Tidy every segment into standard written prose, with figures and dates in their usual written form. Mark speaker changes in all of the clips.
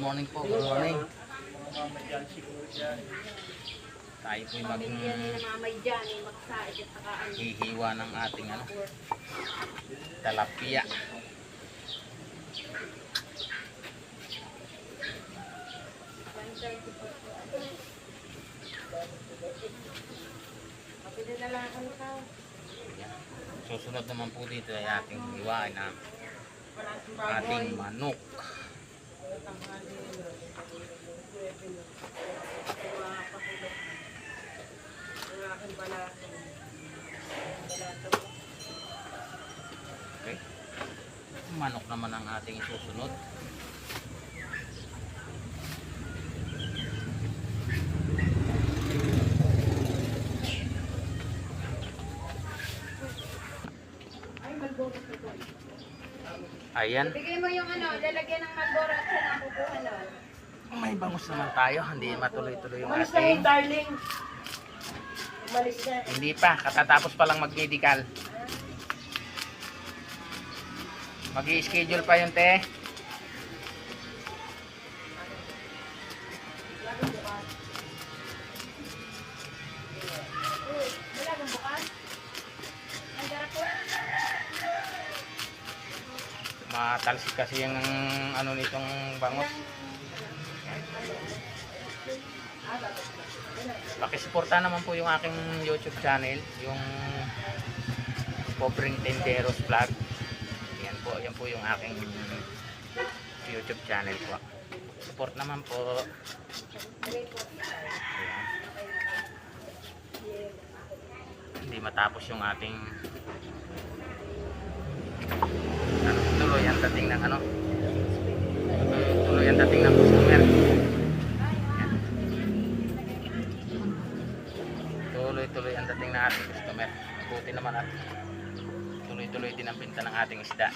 Speaker 1: morning po, good morning. Tayo po'y hihiwa ng ating talapia. Susunod naman po dito ay ating hiwain na ating manok. Okay. Manok naman ang ating susunod. Ayan.
Speaker 2: Bigay mo yung lalagyan ng magbora at siya nakukuha nun.
Speaker 1: May bangus naman tayo, hindi matuloy-tuloy yung
Speaker 3: Umalis na
Speaker 1: ating.
Speaker 3: yung darling. Umalis na.
Speaker 1: Hindi pa, katatapos pa lang mag-medical. Mag-i-schedule pa yun, te.
Speaker 2: Wala kang bukas? Ang garap po?
Speaker 1: Matalsik kasi yung nitong bangus. Pakisuporta naman po yung aking YouTube channel, yung Pobreng Tenderos Vlog. Yan po yung aking YouTube channel po. Support naman po. Ayan. Hindi matapos yung ating tuloy ang dating ng tuloy ang dating ng customer. Tuloy ang dating ng ating customer. Buti naman at tuloy din ang binta ng ating isda.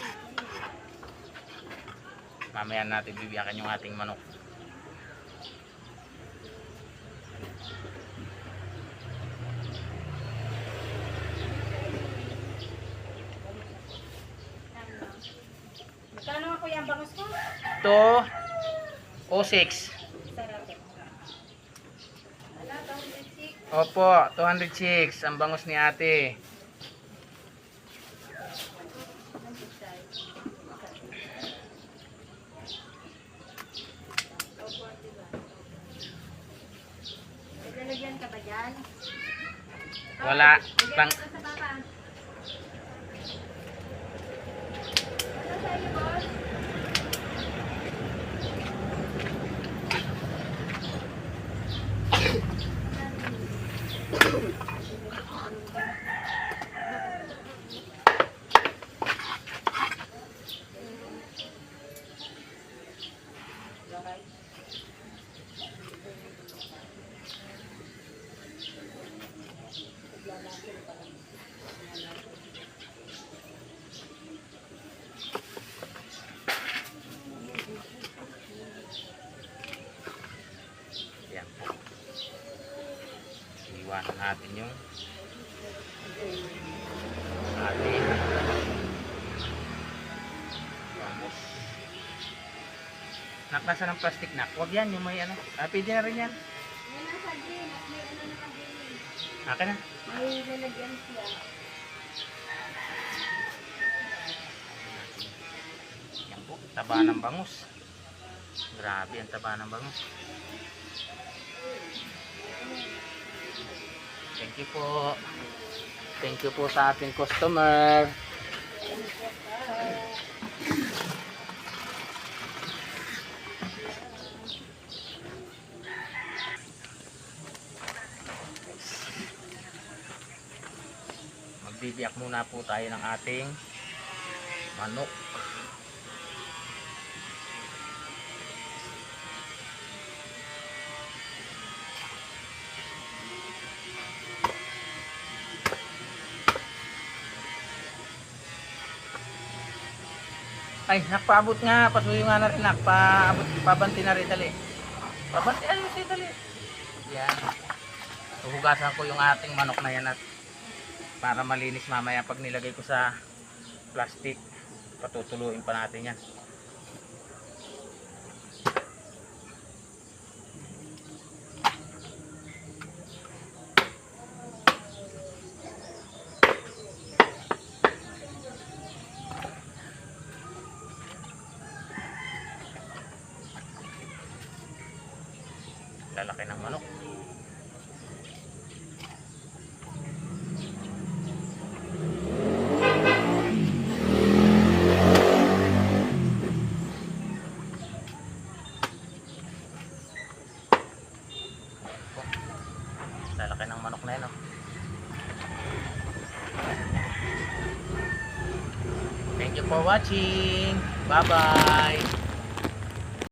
Speaker 1: Mamaya natin bibiyakan yung ating manok.
Speaker 2: Magkano ako yung bangus ko?
Speaker 1: Ito, 06.
Speaker 2: Sarap. Wala, 206.
Speaker 1: Opo, 206 ang bangus ni ate.
Speaker 2: Lalagyan ka ba dyan?
Speaker 1: Wala.
Speaker 2: Lagyan ka sa baba. Ano sa iyo, boss?
Speaker 1: Yan po. Iwanan natin yung ating bangus. Nak, nasa ng plastic nak? Huwag yan, yung may pwede na rin yan.
Speaker 2: Yan ang sardine at may naman din.
Speaker 1: Akin na.
Speaker 2: May lalagyan siya.
Speaker 1: Yan po, taba ng bangus. Grabe ang taba ng bangus. Thank you po. Thank you po sa ating customer. Magbibiyak muna po tayo ng ating manok. Ay, nakpaabot nga, pasuyo nga na rin nak, pabanti na rin dali. Pabanti, ayun siya dali. Yan. Huhugasan ko yung ating manok na yan at para malinis mamaya pag nilagay ko sa plastic. Patutuluin pa natin yan. Lalaki ng manok. Lalaki ng manok na yan, oh. Thank you for watching. Bye-bye.